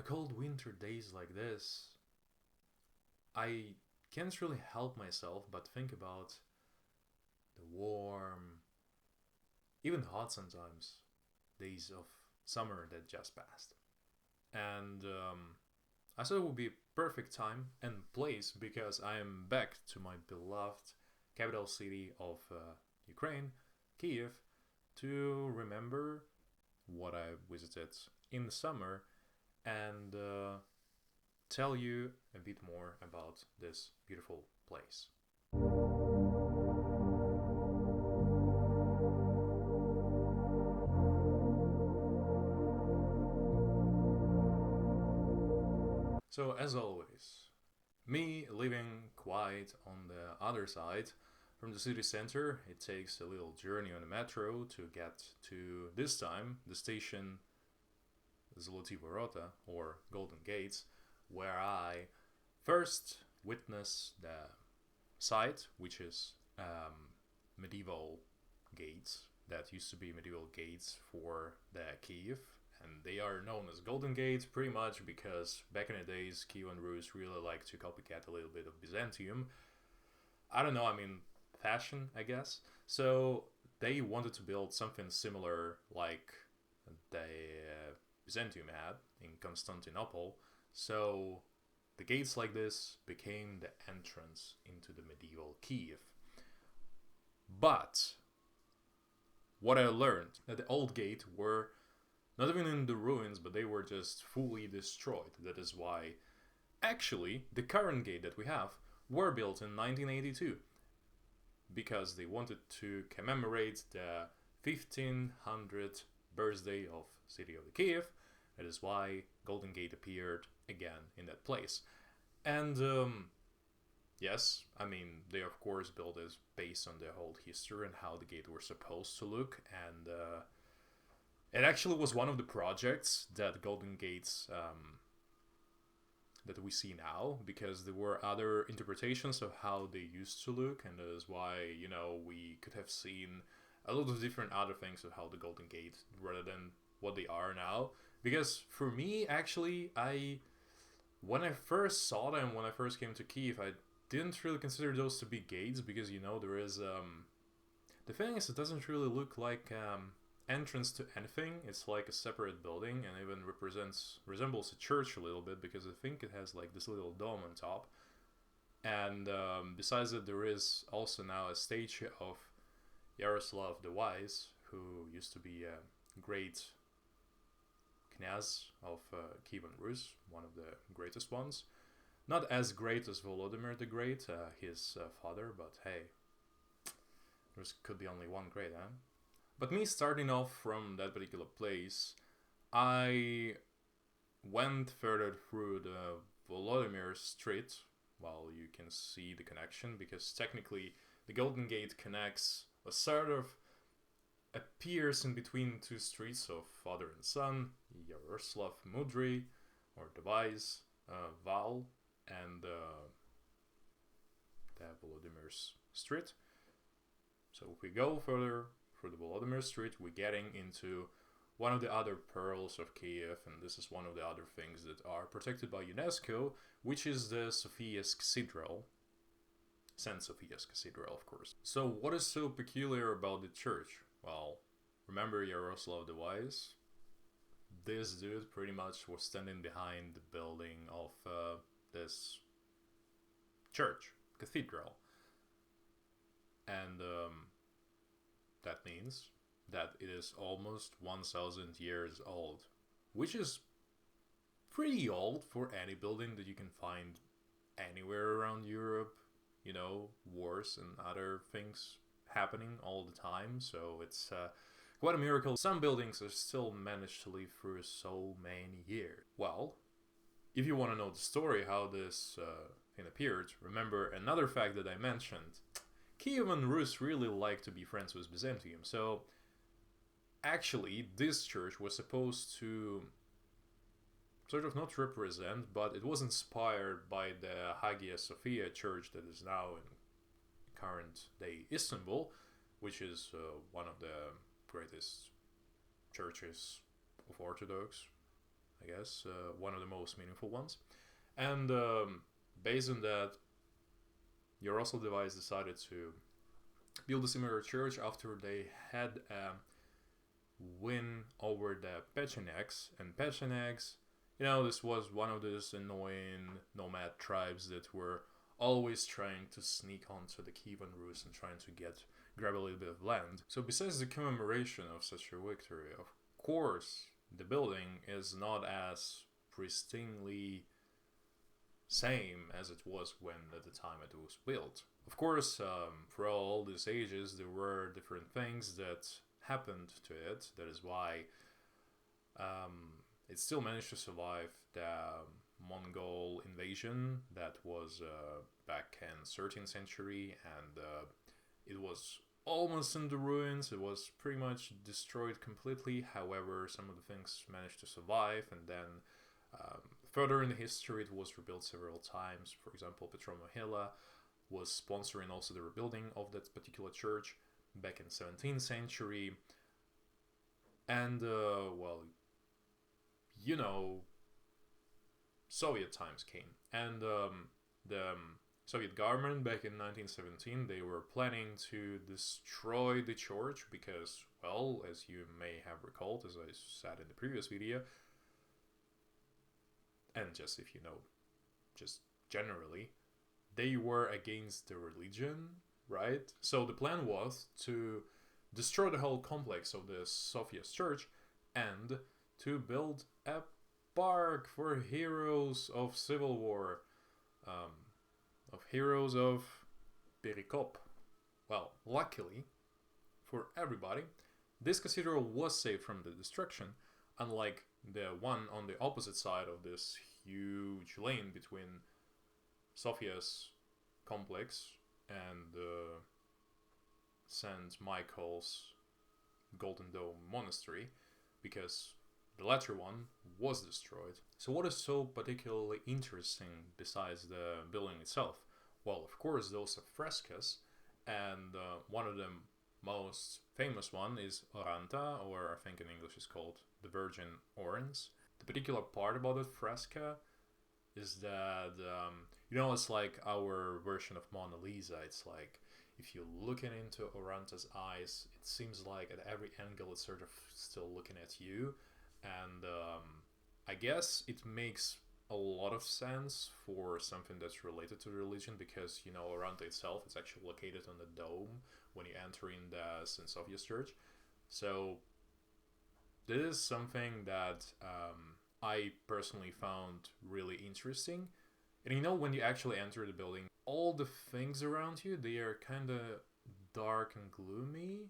a cold winter days like this, I can't really help myself but think about the warm, even hot sometimes, days of summer that just passed. And I thought it would be a perfect time and place because I am back to my beloved capital city of Ukraine, Kiev, to remember what I visited in the summer and tell you a bit more about this beautiful place. So, as always, me living quite on the other side from the city center, it takes a little journey on the metro to get to this time the station Zoloty Vorota or Golden Gates, where I first witnessed the site, which is medieval gates that used to be medieval gates for the Kiev, and they are known as Golden Gates pretty much because back in the days Kiev and Rus really liked to copycat a little bit of Byzantium. I don't know, I mean fashion, I guess. So they wanted to build something similar like the Byzantium had in Constantinople. So the gates like this became the entrance into the medieval Kiev. But what I learned that the old gate were not even in the ruins, but they were just fully destroyed. That is why actually the current gate that we have were built in 1982 because they wanted to commemorate the 1500th birthday of city of the Kiev. That is why Golden Gate appeared again in that place. And yes, I mean, they of course built this based on the whole history and how the gate were supposed to look. And it actually was one of the projects that Golden Gates that we see now, because there were other interpretations of how they used to look, and that is why, you know, we could have seen a lot of different other things of how the Golden Gate rather than what they are now. Because for me, actually, when I first saw them, when I first came to Kiev, I didn't really consider those to be gates because, you know, there is the thing is, it doesn't really look like entrance to anything. It's like a separate building, and even resembles a church a little bit because I think it has like this little dome on top. And besides that, there is also now a statue of Yaroslav the Wise, who used to be a great knyaz of Kiev and Rus, one of the greatest ones. Not as great as Volodymyr the Great, his father, but hey, there could be only one great, huh? But me starting off from that particular place, I went further through the Volodymyr Street. Well, you can see the connection because technically the Golden Gate connects a sort of appears in between two streets of father and son, Yaroslav Mudry, or the Wise, Val, and the Volodymyr's Street. So if we go further through the Volodymyr Street, we're getting into one of the other pearls of Kiev, and this is one of the other things that are protected by UNESCO, which is the Sophia's Cathedral. St Sophia's Cathedral, of course. So what is so peculiar about the church? Well, remember Yaroslav the Wise? This dude pretty much was standing behind the building of this church, cathedral. And that means that it is almost 1,000 years old, which is pretty old for any building that you can find anywhere around Europe. You know, wars and other things happening all the time, so it's quite a miracle. Some buildings are still managed to live through so many years. Well, if you want to know the story how this thing appeared, remember another fact that I mentioned. Kiev and Rus really like to be friends with Byzantium, so actually this church was supposed to sort of not represent, but it was inspired by the Hagia Sophia church that is now in current day Istanbul, which is one of the greatest churches of Orthodox, I guess, one of the most meaningful ones. And based on that, Yaroslav decided to build a similar church after they had a win over the Pechenegs. And Pechenegs, this was one of those annoying nomad tribes that were always trying to sneak onto the Kievan Rus and trying to grab a little bit of land. So besides the commemoration of such a victory, of course, the building is not as pristinely same as it was when at the time it was built. Of course, for all these ages, there were different things that happened to it. That is why it still managed to survive the Mongol invasion that was back in 13th century, and it was almost in the ruins. It was pretty much destroyed completely. However, some of the things managed to survive, and then further in the history it was rebuilt several times. For example, Petromohila was sponsoring also the rebuilding of that particular church back in 17th century. And Soviet times came, and the Soviet government back in 1917, they were planning to destroy the church because, well, as you may have recalled, as I said in the previous video, and just if you know, just generally, they were against the religion, right? So the plan was to destroy the whole complex of the Sophia's church and to build a park for heroes of civil war, of heroes of Perikop. Well, luckily for everybody, this cathedral was saved from the destruction, unlike the one on the opposite side of this huge lane between Sophia's complex and St Michael's Golden Dome Monastery, because the latter one was destroyed. So what is so particularly interesting besides the building itself? Well, of course, those are frescoes, and one of the most famous one is Oranta, or I think in English is called the Virgin Orange. The particular part about that fresco is that, it's like our version of Mona Lisa. It's like, if you're looking into Oranta's eyes, it seems like at every angle it's sort of still looking at you. And I guess it makes a lot of sense for something that's related to religion, because, Oranta itself is actually located on the dome when you enter in the St Sophia's church. So this is something that I personally found really interesting. And when you actually enter the building, all the things around you, they are kind of dark and gloomy.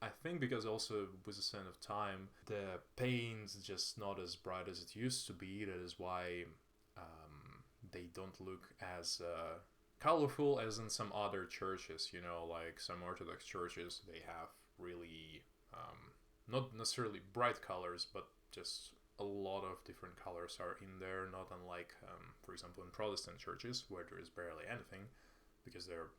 I think because also with the scent of time, the paint's just not as bright as it used to be. That is why they don't look as colorful as in some other churches, like some Orthodox churches. They have really, not necessarily bright colors, but just a lot of different colors are in there, not unlike, for example, in Protestant churches, where there is barely anything, because they're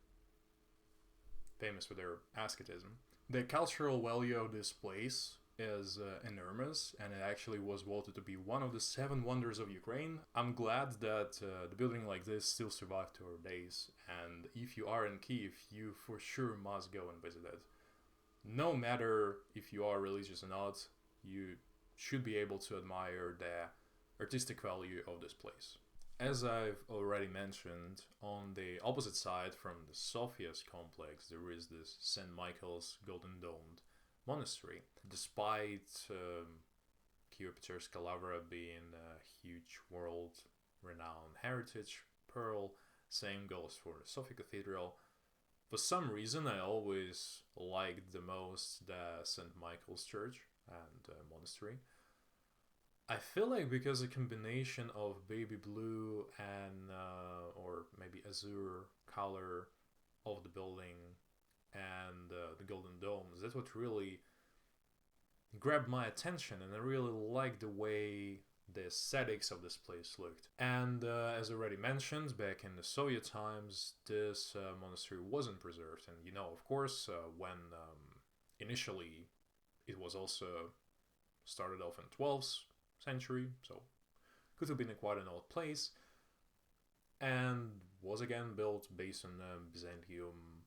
famous for their asceticism. The cultural value of this place is enormous, and it actually was voted to be one of the 7 wonders of Ukraine. I'm glad that the building like this still survived to our days, and if you are in Kyiv, you for sure must go and visit it. No matter if you are religious or not, you should be able to admire the artistic value of this place. As I've already mentioned, on the opposite side from the Sophia's complex, there is this St. Michael's Golden Domed Monastery. Despite Kyiv-Pecherska Lavra being a huge world-renowned heritage pearl, same goes for the Sophia Cathedral. For some reason, I always liked the most the St. Michael's Church and monastery. I feel like because a combination of baby blue and or maybe azure color of the building and the golden domes, that's what really grabbed my attention, and I really liked the way the aesthetics of this place looked. And as already mentioned, back in the Soviet times, this monastery wasn't preserved, and of course, when initially it was also started off in 12th century, so could have been quite an old place, and was again built based on the Byzantium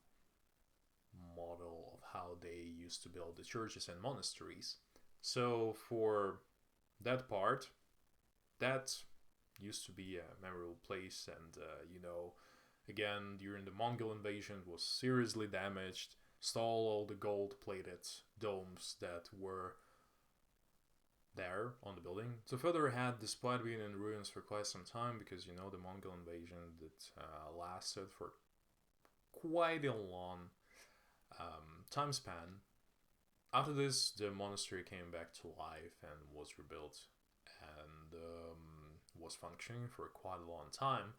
model of how they used to build the churches and monasteries. So for that part, that used to be a memorable place, and again, during the Mongol invasion, it was seriously damaged, stole all the gold-plated domes that were there on the building. So further ahead, despite being in ruins for quite some time, because the Mongol invasion that lasted for quite a long time span. After this, the monastery came back to life and was rebuilt, and was functioning for quite a long time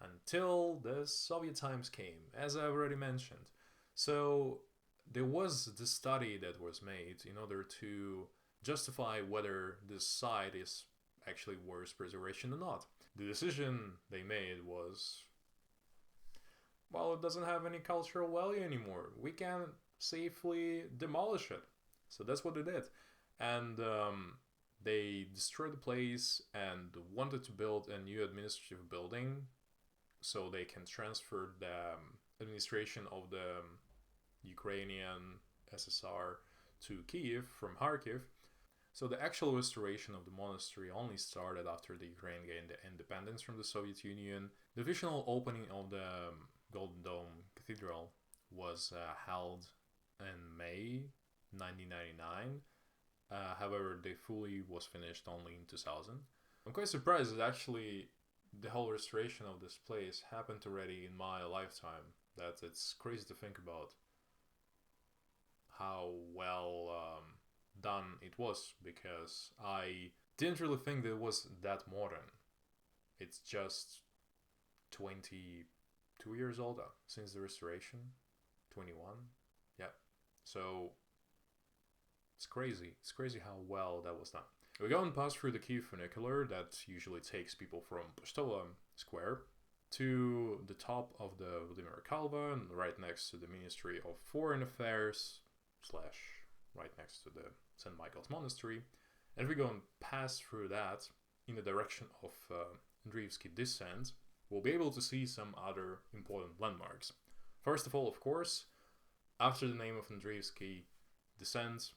until the Soviet times came, as I already mentioned. So there was the study that was made in order to justify whether this site is actually worth preservation or not. The decision they made was, well, it doesn't have any cultural value anymore. We can safely demolish it. So that's what they did. And they destroyed the place and wanted to build a new administrative building so they can transfer the administration of the Ukrainian SSR to Kiev from Kharkiv. So the actual restoration of the monastery only started after the Ukraine gained independence from the Soviet Union. The official opening of the Golden Dome Cathedral was held in May 1999. However, they fully was finished only in 2000. I'm quite surprised that actually the whole restoration of this place happened already in my lifetime. That it's crazy to think about how well done it was, because I didn't really think that it was that modern. It's just 22 years old since the restoration. 21. Yeah. So it's crazy. It's crazy how well that was done. We go and pass through the Kyiv funicular that usually takes people from Poštova Square to the top of the Vladimir Kalva, and right next to the Ministry of Foreign Affairs / right next to the St. Michael's Monastery. And if we go and pass through that in the direction of Andriyivskyy Descent, we'll be able to see some other important landmarks. First of all, of course, after the name of Andriyivskyy Descent,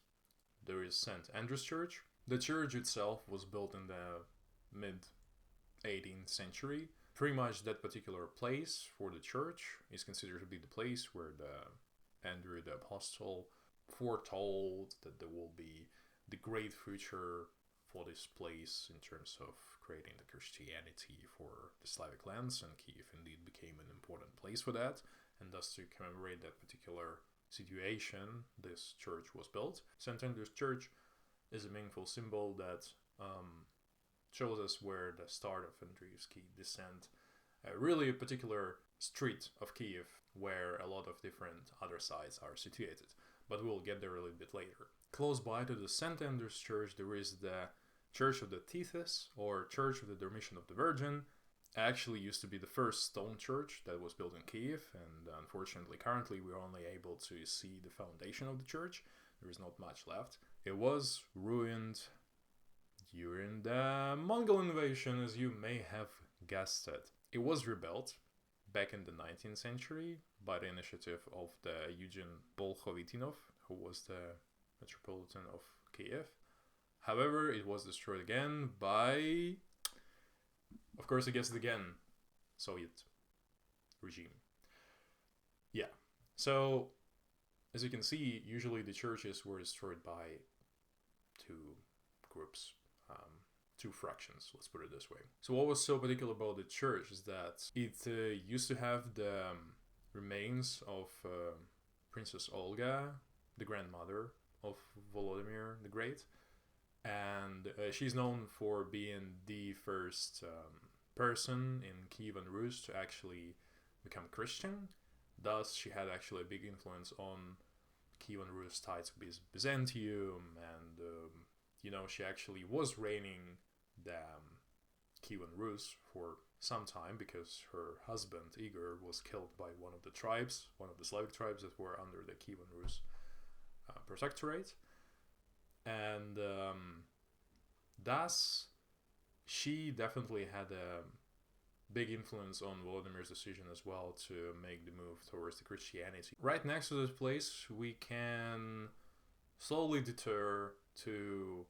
there is St. Andrew's Church. The church itself was built in the mid-18th century. Pretty much that particular place for the church is considered to be the place where the Andrew the Apostle foretold that there will be the great future for this place in terms of creating the Christianity for the Slavic lands, and Kiev indeed became an important place for that, and thus to commemorate that particular situation, this church was built. St. Andrew's Church is a meaningful symbol that shows us where the start of Andriivskyy Descent, really a particular street of Kiev where a lot of different other sites are situated, but we'll get there a little bit later. Close by to the St. Andrew's Church, there is the Church of the Tethys, or Church of the Dormition of the Virgin. It actually used to be the first stone church that was built in Kiev, and unfortunately currently we're only able to see the foundation of the church. There is not much left. It was ruined during the Mongol invasion, as you may have guessed it. It was rebuilt back in the 19th century by the initiative of the Eugen Bolkhovitinov, who was the Metropolitan of Kiev. However, it was destroyed again by, of course, I guess it again, Soviet regime. Yeah, so as you can see, usually the churches were destroyed by two groups, two fractions, let's put it this way. So what was so particular about the church is that it used to have the remains of Princess Olga, the grandmother of Volodymyr the Great, and she's known for being the first person in Kievan Rus to actually become Christian. Thus, she had actually a big influence on Kievan Rus ties with Byzantium, and she actually was reigning the Kievan Rus for some time, because her husband Igor was killed by one of the Slavic tribes that were under the Kievan Rus protectorate, and thus she definitely had a big influence on Volodymir's decision as well to make the move towards the Christianity. Right next to this place, we can slowly detour to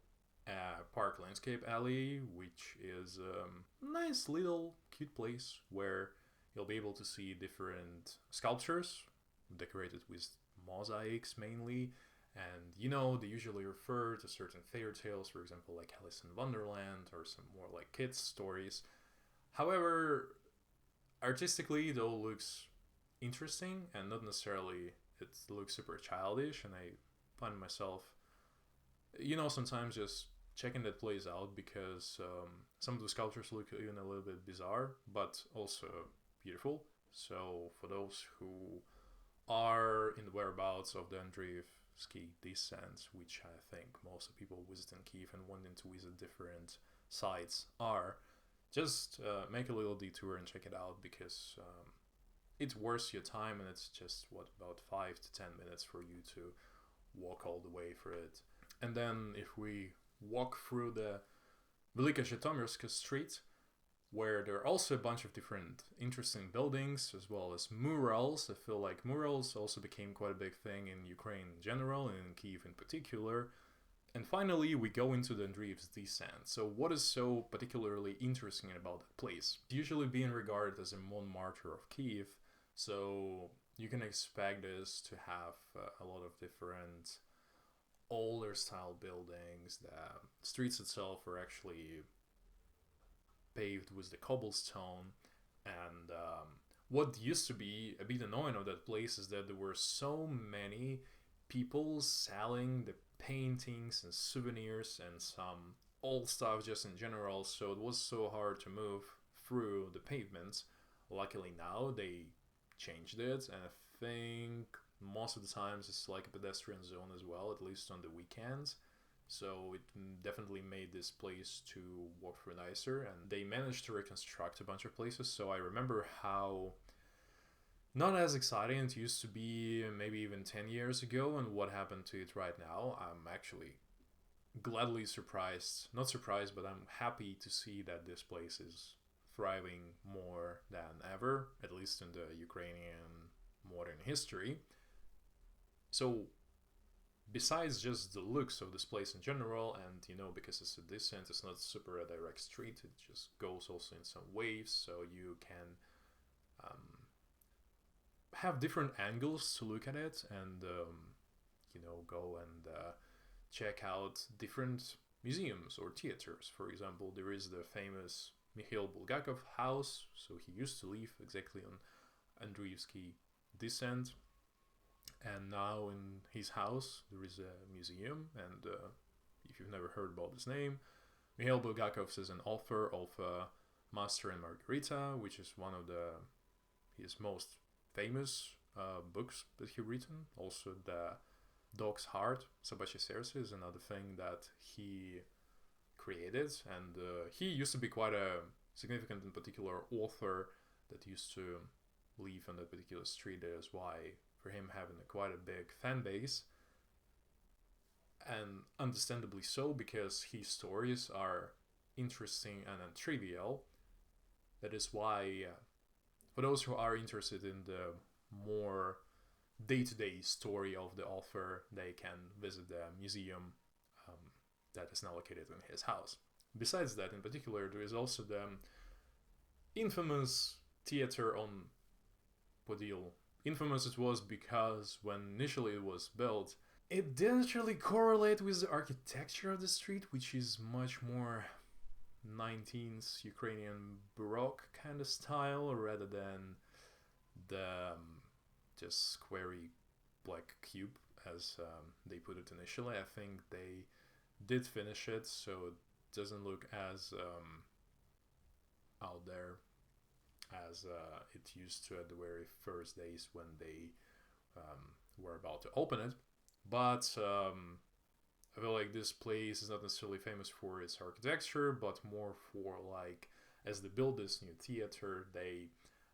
a park landscape alley, which is a nice little cute place where you'll be able to see different sculptures decorated with mosaics mainly. And they usually refer to certain fairy tales, for example, like Alice in Wonderland, or some more like kids' stories. However, artistically, it all looks interesting, and not necessarily it looks super childish, and I find myself, sometimes just checking that place out because some of the sculptures look even a little bit bizarre, but also beautiful. So for those who are in the whereabouts of the Andriyivskyy Descent, which I think most of the people visiting Kiev and wanting to visit different sites are, just make a little detour and check it out, because it's worth your time, and it's just about 5 to 10 minutes for you to walk all the way for it. And then if we walk through the Velika Zhytomyrska street, where there are also a bunch of different interesting buildings, as well as murals. I feel like murals also became quite a big thing in Ukraine in general, and in Kyiv in particular. And finally, we go into the Andriyivskyy Descent. So what is so particularly interesting about that place? It's usually being regarded as a Montmartre of Kyiv, so you can expect this to have a lot of different older style buildings. The streets itself are actually paved with the cobblestone, and what used to be a bit annoying of that place is that there were so many people selling the paintings and souvenirs and some old stuff just in general, so it was so hard to move through the pavements. Luckily now they changed it, and I think most of the times it's like a pedestrian zone as well, at least on the weekends. So it definitely made this place to walk through nicer, and they managed to reconstruct a bunch of places. So I remember how not as exciting it used to be maybe even 10 years ago, and what happened to it right now. I'm actually gladly surprised, not surprised, but I'm happy to see that this place is thriving more than ever, at least in the Ukrainian modern history. So besides just the looks of this place in general, and because it's a descent, it's not super a direct street, it just goes also in some waves, so you can have different angles to look at it, and go and check out different museums or theaters. For example, there is the famous Mikhail Bulhakov house, so he used to live exactly on Andriivskyy Descent. And now in his house there is a museum, and if you've never heard about this name, Mikhail Bulhakov is an author of Master and Margarita, which is one of his most famous books that he written. Also the Dog's Heart, Собачье сердце, is another thing that he created, and he used to be quite a significant and particular author that used to live on that particular street. That is why for him having quite a big fan base, and understandably so, because his stories are interesting and untrivial. That is why for those who are interested in the more day-to-day story of the author, they can visit the museum that is now located in his house. Besides that, in particular, there is also the infamous theater on Podil. Infamous it was because when initially it was built, it didn't really correlate with the architecture of the street, which is much more 19th Ukrainian Baroque kind of style, rather than the just squarey black cube as they put it initially. I think they did finish it, so it doesn't look as out there as it used to at the very first days when they were about to open it. But I feel like this place is not necessarily famous for its architecture, but more for like, as they build this new theater, they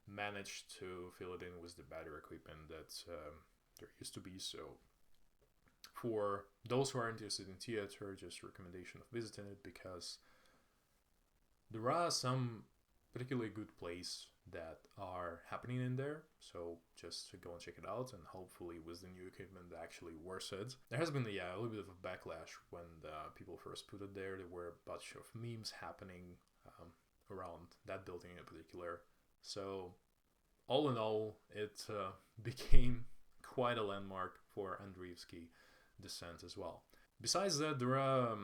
managed to fill it in with the better equipment that there used to be. So for those who are interested in theater, just recommendation of visiting it, because There are some particularly good plays that are happening in there, so just go and check it out, and hopefully with the new equipment that actually works it. There has been a little bit of a backlash when the people first put it there. There were a bunch of memes happening around that building in particular. So all in all, it became quite a landmark for Andriyivskyy Descent as well. Besides that, there are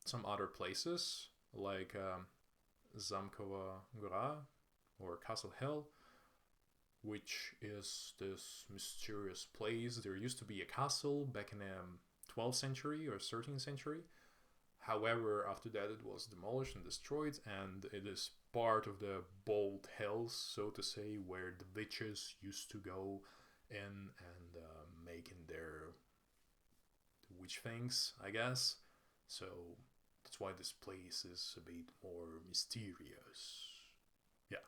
some other places like Zamkova Gora or Castle Hill, which is this mysterious place. There used to be a castle back in the 12th century or 13th century. However, after that it was demolished and destroyed, and it is part of the Bold Hills, so to say, where the witches used to go in and making their witch things, I guess. So that's why this place is a bit more mysterious. Yeah.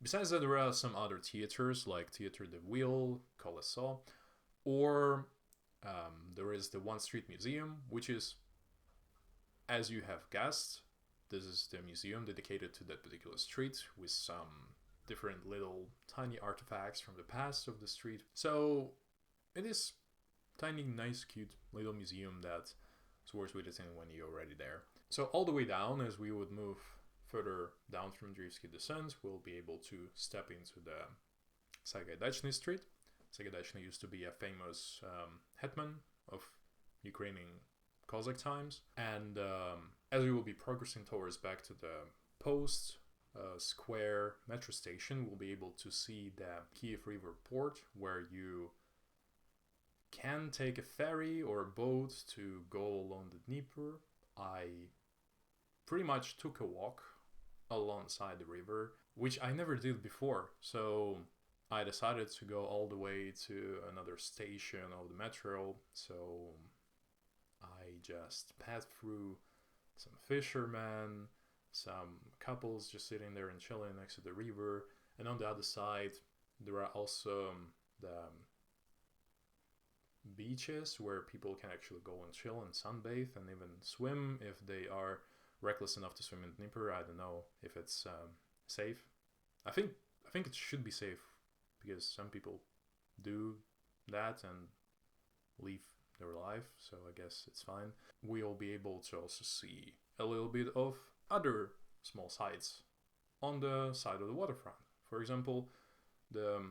Besides that, there are some other theaters like Theatre de Ville, Colosseum, or there is the One Street Museum, which is, as you have guessed, this is the museum dedicated to that particular street with some different little tiny artifacts from the past of the street. So it is tiny, nice, cute little museum that it's worth visiting when you're already there. So all the way down, as we would move further down from Andriyivskyy Descent, we'll be able to step into the Sagaidatchny Street. Sagaidatchny used to be a famous hetman of Ukrainian Cossack times. And as we will be progressing towards back to the post square metro station, we'll be able to see the Kiev River port, where you can take a ferry or a boat to go along the Dnieper. I pretty much took a walk alongside the river, which I never did before. So I decided to go all the way to another station of the metro. So I just passed through some fishermen, some couples just sitting there and chilling next to the river. And on the other side, there are also the beaches where people can actually go and chill and sunbathe and even swim if they are reckless enough to swim in Dnieper. I don't know if it's safe. I think it should be safe, because some people do that and leave their life, so I guess it's fine. We'll be able to also see a little bit of other small sites on the side of the waterfront. For example, the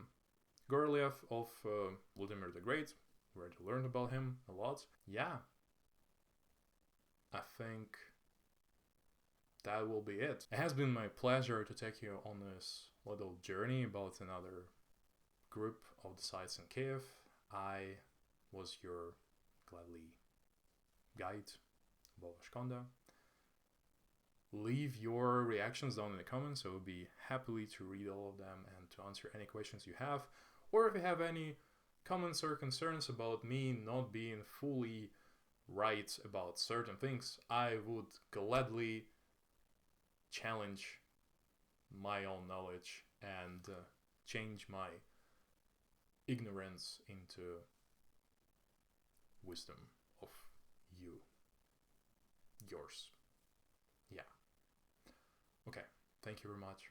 Goreliev of Vladimir the Great. We already learned about him a lot. Yeah, I think that will be it. It has been my pleasure to take you on this little journey about another group of the sites in Kiev. I was your gladly guide, Bolashkonda. Leave your reactions down in the comments. I will be happy to read all of them and to answer any questions you have. Or if you have any comments or concerns about me not being fully right about certain things, I would gladly challenge my own knowledge and change my ignorance into wisdom of yours. Yeah. Okay, thank you very much.